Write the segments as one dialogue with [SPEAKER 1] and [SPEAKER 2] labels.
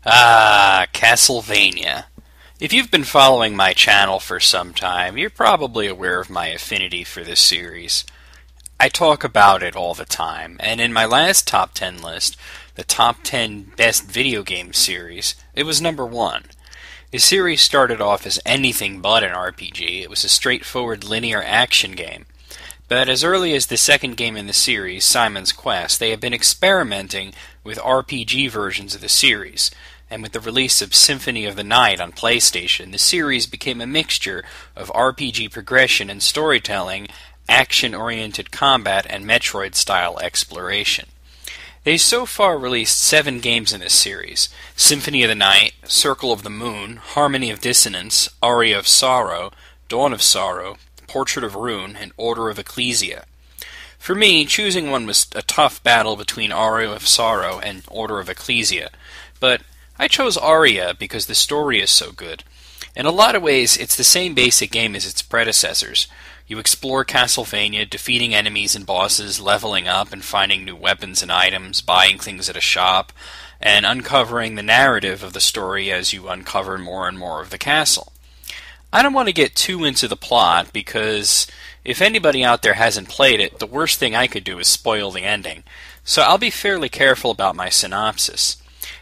[SPEAKER 1] Ah, Castlevania. If you've been following my channel for some time, you're probably aware of my affinity for this series. I talk about it all the time, and in my last top 10 list, the top 10 best video game series, it was number 1. The series started off as anything but an RPG. It was a straightforward linear action game. But as early as the second game in the series, Simon's Quest, they have been experimenting with RPG versions of the series, and with the release of Symphony of the Night on PlayStation, the series became a mixture of RPG progression and storytelling, action-oriented combat, and Metroid-style exploration. They so far released 7 games in this series: Symphony of the Night, Circle of the Moon, Harmony of Dissonance, Aria of Sorrow, Dawn of Sorrow, Portrait of Ruin, and Order of Ecclesia. For me, choosing one was a tough battle between Aria of Sorrow and Order of Ecclesia, but I chose Aria because the story is so good. In a lot of ways, it's the same basic game as its predecessors. You explore Castlevania, defeating enemies and bosses, leveling up and finding new weapons and items, buying things at a shop, and uncovering the narrative of the story as you uncover more and more of the castle. I don't want to get too into the plot because if anybody out there hasn't played it, the worst thing I could do is spoil the ending, so I'll be fairly careful about my synopsis.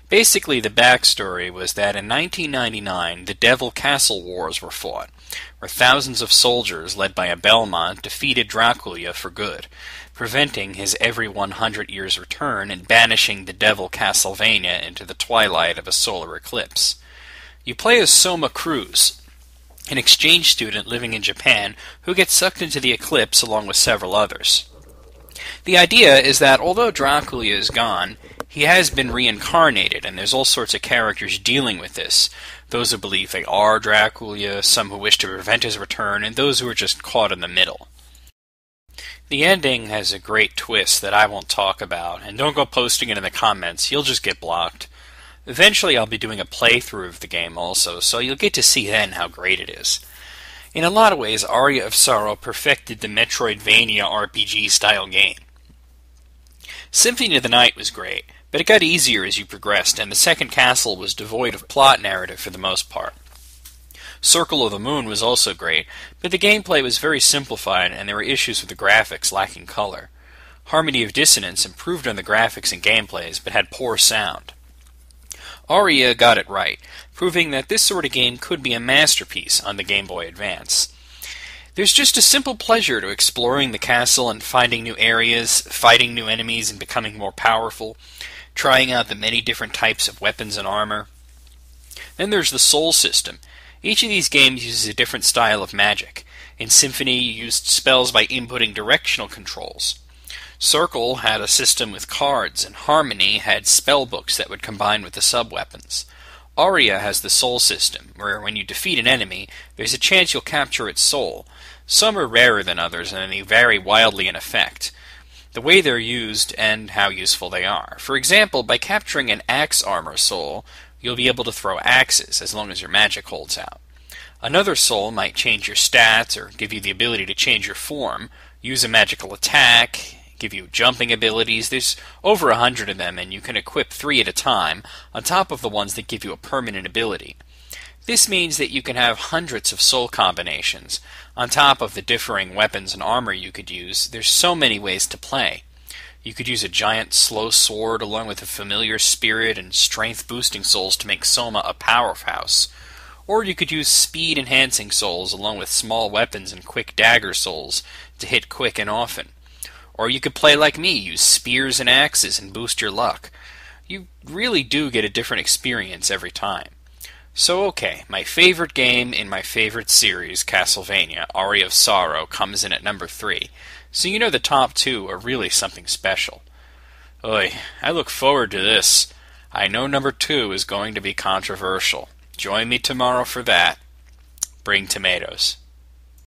[SPEAKER 1] Basically, the backstory was that in 1999, the Devil Castle Wars were fought, where thousands of soldiers led by a Belmont defeated Dracula for good, preventing his every 100 years return and banishing the Devil Castlevania into the twilight of a solar eclipse. You play as Soma Cruz, an exchange student living in Japan who gets sucked into the eclipse along with several others. The idea is that although Dracula is gone, he has been reincarnated, and there's all sorts of characters dealing with this. Those who believe they are Dracula, some who wish to prevent his return, and those who are just caught in the middle. The ending has a great twist that I won't talk about, and don't go posting it in the comments, you'll just get blocked. Eventually I'll be doing a playthrough of the game also, so you'll get to see then how great it is. In a lot of ways, Aria of Sorrow perfected the Metroidvania RPG-style game. Symphony of the Night was great, but it got easier as you progressed, and the second castle was devoid of plot narrative for the most part. Circle of the Moon was also great, but the gameplay was very simplified, and there were issues with the graphics lacking color. Harmony of Dissonance improved on the graphics and gameplays, but had poor sound. Aria got it right, proving that this sort of game could be a masterpiece on the Game Boy Advance. There's just a simple pleasure to exploring the castle and finding new areas, fighting new enemies and becoming more powerful, trying out the many different types of weapons and armor. Then there's the Soul system. Each of these games uses a different style of magic. In Symphony, you used spells by inputting directional controls. Circle had a system with cards, and Harmony had spell books that would combine with the sub-weapons. Aria has the Soul system, where when you defeat an enemy, there's a chance you'll capture its soul. Some are rarer than others, and they vary wildly in effect, the way they're used and how useful they are. For example, by capturing an axe armor soul, you'll be able to throw axes, as long as your magic holds out. Another soul might change your stats, or give you the ability to change your form, use a magical attack, give you jumping abilities. There's over 100 of them, and you can equip 3 at a time, on top of the ones that give you a permanent ability. This means that you can have hundreds of soul combinations. On top of the differing weapons and armor you could use, there's so many ways to play. You could use a giant slow sword along with a familiar spirit and strength-boosting souls to make Soma a powerhouse. Or you could use speed-enhancing souls along with small weapons and quick dagger souls to hit quick and often. Or you could play like me, use spears and axes and boost your luck. You really do get a different experience every time. So okay, my favorite game in my favorite series, Castlevania, Aria of Sorrow, comes in at number 3. So you know the top 2 are really something special. Oy, I look forward to this. I know number 2 is going to be controversial. Join me tomorrow for that. Bring tomatoes.